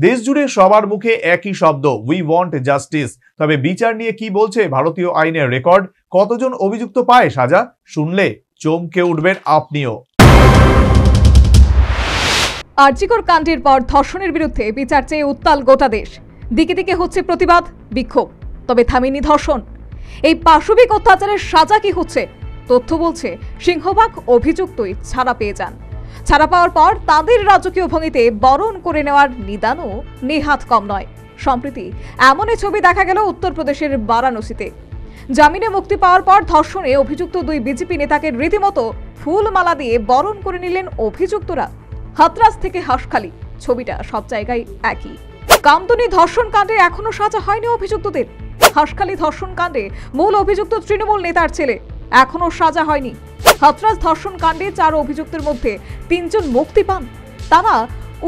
দেশ জুড়ে সবার মুখে একই শব্দ, উই ওয়ান্ট জাস্টিস। তবে বিচার নিয়ে কি বলছে ভারতীয় আইনের রেকর্ড? কতজন অভিযুক্ত পায় সাজা? শুনলে চমকে উঠবেন আপনিও। আরজিকর কাণ্ডের পর ধর্ষণের বিরুদ্ধে বিচার চেয়ে উত্তাল গোটা দেশ। দিকে দিকে হচ্ছে প্রতিবাদ, বিক্ষোভ। তবে থামেনি ধর্ষণ। এই পাশবিক অত্যাচারের সাজা কি হচ্ছে? তথ্য বলছে সিংহভাগ অভিযুক্তই ছাড়া পেয়ে যান। ছাড়া পাওয়ার পর তাদের রাজকীয় ভঙ্গিতে বরণ করে নেওয়ার নিদানও নেহাত কম নয়। সম্প্রতি এমনই ছবি দেখা গেল উত্তরপ্রদেশের বারাণসীতে। জামিনে মুক্তি পাওয়ার পর ধর্ষণে অভিযুক্ত দুই বিজেপি নেতাকে রীতিমতো ফুলমালা দিয়ে বরণ করে নিলেন অভিযুক্তরা। হাতরাস থেকে হাঁসখালি, ছবিটা সব জায়গায় একই। কামদুনি ধর্ষণ কাণ্ডে এখনো সাজা হয়নি অভিযুক্তদের। হাঁসখালি ধর্ষণ কাণ্ডে মূল অভিযুক্ত তৃণমূল নেতার ছেলে, এখনো সাজা হয়নি। হাতরাস ধর্ষণ কাণ্ডে 4 অভিযুক্তের মধ্যে 3 জন মুক্তি পান। তারা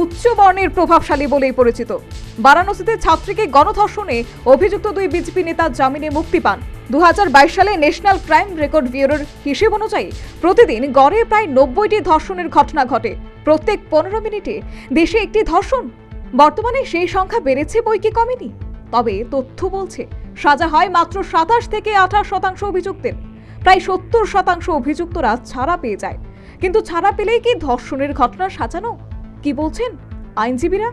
উচ্চ বর্ণের প্রভাবশালী বলেই পরিচিত। বারাণসীতে ছাত্রীকে গণধর্ষণে অভিযুক্ত দুই বিজেপি নেতা জামিনে মুক্তি পান। 2022 সালে ন্যাশনাল ক্রাইম রেকর্ড ব্যুরোর হিসেব অনুযায়ী প্রতিদিন গড়ে প্রায় 90টি ধর্ষণের ঘটনা ঘটে। প্রত্যেক 15 মিনিটে দেশে একটি ধর্ষণ। বর্তমানে সেই সংখ্যা বেড়েছে বই কি কমেনি। তবে তথ্য বলছে সাজা হয় মাত্র 27 থেকে 28% অভিযুক্তের। প্রায় 70% অভিযুক্তরা ছাড়া পেয়ে যায়। কিন্তু ছাড়া পেলেই কি ধর্ষণের ঘটনা সাজানো? কি বলছেন আইনজীবীরা?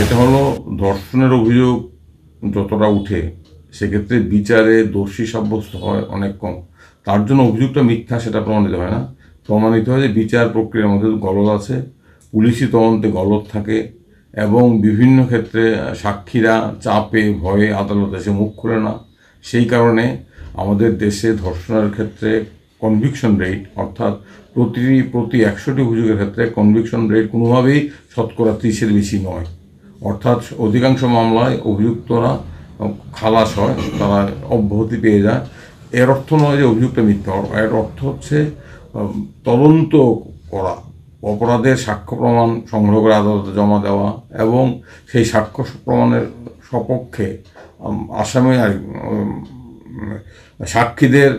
এটা হলো ধর্ষণের অভিযোগ যতটা উঠে সেক্ষেত্রে বিচারে দোষী সাব্যস্ত হয় অনেক কম। তার জন্য অভিযোগটা মিথ্যা সেটা প্রমাণিত হয় না। প্রমাণিত হয় যে বিচার প্রক্রিয়ার মধ্যে গলদ আছে, পুলিশি তদন্তে গলদ থাকে এবং বিভিন্ন ক্ষেত্রে সাক্ষীরা চাপে ভয়ে আদালতে এসে মুখ খুলে না। সেই কারণে আমাদের দেশে ধর্ষণের ক্ষেত্রে কনভিকশন রেট, অর্থাৎ প্রতি 100টি অভিযোগের ক্ষেত্রে কনভিকশন রেট কোনোভাবেই শতকরা 30-এর বেশি নয়। অর্থাৎ অধিকাংশ মামলায় অভিযুক্তরা খালাস হয়, তারা অব্যাহতি পেয়ে যায়। এর অর্থ নয় যে অভিযুক্ত মিথ্যা, এর অর্থ হচ্ছে তদন্ত করা, অপরাধের সাক্ষ্য প্রমাণ সংগ্রহ করে আদালতে জমা দেওয়া এবং সেই সাক্ষ্য প্রমাণের সপক্ষে আসামি সাক্ষীদের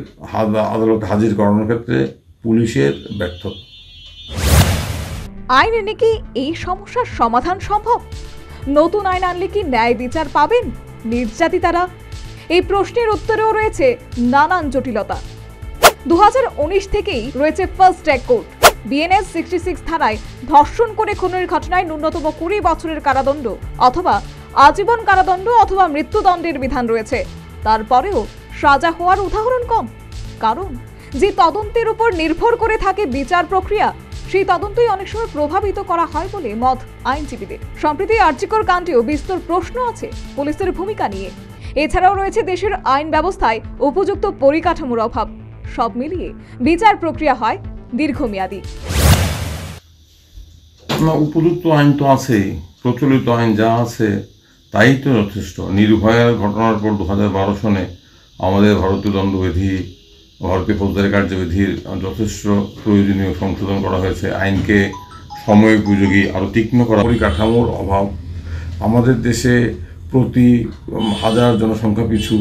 আদালতে হাজির করানোর ক্ষেত্রে পুলিশের ব্যর্থতা। আইন এনে কি এই সমস্যার সমাধান সম্ভব? নতুন আইন আনলে কি ন্যায় বিচার পাবেন নির্যাতিতারা? এই প্রশ্নের উত্তরেও রয়েছে নানান জটিলতা। 2019 থেকেই রয়েছে ফার্স্ট ট্র্যাক কোর্ট। BNS 66 থানায় ধর্ষণ করে খুনের ঘটনায় ন্যূনতম 20 বছরের কারাদণ্ড অথবা আজীবন কারাদণ্ড অথবা মৃত্যুদণ্ডের বিধান রয়েছে। তারপরেও সাজা হওয়ার উদাহরণ কম। কারণ যে তদন্তের উপর নির্ভর করে থাকে বিচার প্রক্রিয়া, সেই তদন্তই অনেক সময় প্রভাবিত করা হয় বলে মত আইনজীবীদের। সম্প্রতি আরজিকর কাণ্ডেও বিস্তর প্রশ্ন আছে পুলিশের ভূমিকা নিয়ে। এছাড়াও রয়েছে দেশের আইন ব্যবস্থায় উপযুক্ত পরিকাঠামোর অভাব। সব মিলিয়ে বিচার প্রক্রিয়া হয় দীর্ঘমেয়াদী। উপযুক্ত আইন তো আছেই, প্রচলিত আইন যা আছে তাই তো যথেষ্ট। নির্ভয়ার ঘটনার পর 2012 সনে আমাদের ভারতীয় দণ্ডবিধি, ভারতীয় ফৌজদারি কার্যবিধির যথেষ্ট প্রয়োজনীয় সংশোধন করা হয়েছে। আইনকে সময়োপযোগী আরও তীক্ষ্ণ করা। পরিকাঠামোর অভাব আমাদের দেশে প্রতি 1000 জনসংখ্যা পিছু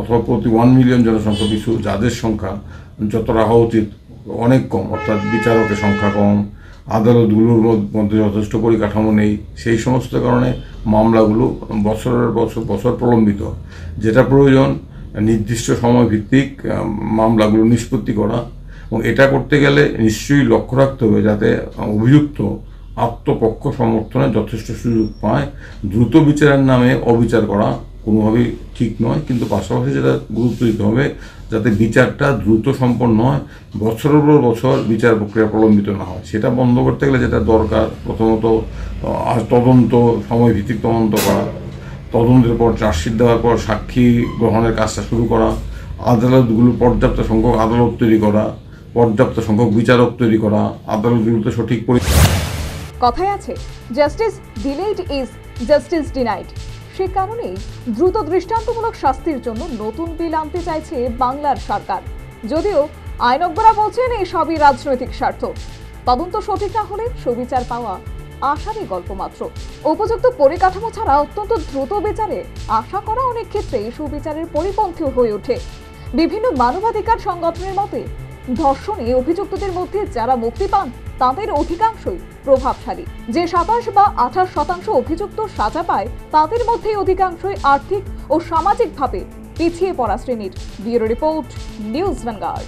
অথবা প্রতি 1 মিলিয়ন জনসংখ্যা পিছু যাদের সংখ্যা যতটা হওয়া উচিত অনেক কম, অর্থাৎ বিচারকের সংখ্যা কম, আদালতগুলোর মধ্যে যথেষ্ট পরিকাঠামো নেই। সেই সমস্ত কারণে মামলাগুলো বছরের বছর প্রলম্বিত। যেটা প্রয়োজন নির্দিষ্ট সময় ভিত্তিক মামলাগুলো নিষ্পত্তি করা, এবং এটা করতে গেলে নিশ্চয়ই লক্ষ্য রাখতে হবে যাতে অভিযুক্ত আত্মপক্ষ সমর্থনে যথেষ্ট সুযোগ পায়। দ্রুত বিচারের নামে অবিচার করা কোনোভাবেই ঠিক নয়, কিন্তু পাশাপাশি যেটা গুরুত্ব দিতে হবে যাতে বিচারটা দ্রুত সম্পন্ন হয়, বছরের পর বছর বিচার প্রক্রিয়া প্রলম্বিত না হয়। সেটা বন্ধ করতে গেলে যেটা দরকার, প্রথমত তদন্ত, সময়ভিত্তিক তদন্ত করা, তদন্তের পর চার্জশিট দেওয়ার পর সাক্ষী গ্রহণের কাজটা শুরু করা, আদালতগুলো পর্যাপ্ত সংখ্যক আদালত তৈরি করা, পর্যাপ্ত সংখ্যক বিচারক তৈরি করা, আদালতগুলোতে সঠিক কথায় আছে justice delayed is justice denied. সে কারণেই দ্রুত দৃষ্টান্তমূলক শাস্তির জন্য নতুন বিল আনতে চাইছে বাংলার সরকার। যদিও আইনজ্ঞরা বলছেন এই সবই রাজনৈতিক স্বার্থ। তদন্ত সঠিক না হলে সুবিচার পাওয়া আশারই গল্প মাত্র। উপযুক্ত পরিকাঠামো ছাড়া অত্যন্ত দ্রুত বিচারে আশা করা অনেক ক্ষেত্রেই সুবিচারের পরিপন্থী হয়ে ওঠে। বিভিন্ন মানবাধিকার সংগঠনের মতে ধর্ষণে অভিযুক্তদের মধ্যে যারা মুক্তি পান তাদের অধিকাংশই প্রভাবশালী। যে 27 বা 28% অভিযুক্ত সাজা পায় তাদের মধ্যে অধিকাংশই আর্থিক ও সামাজিকভাবে পিছিয়ে পড়া শ্রেণীর। Bureau report, news vanguard.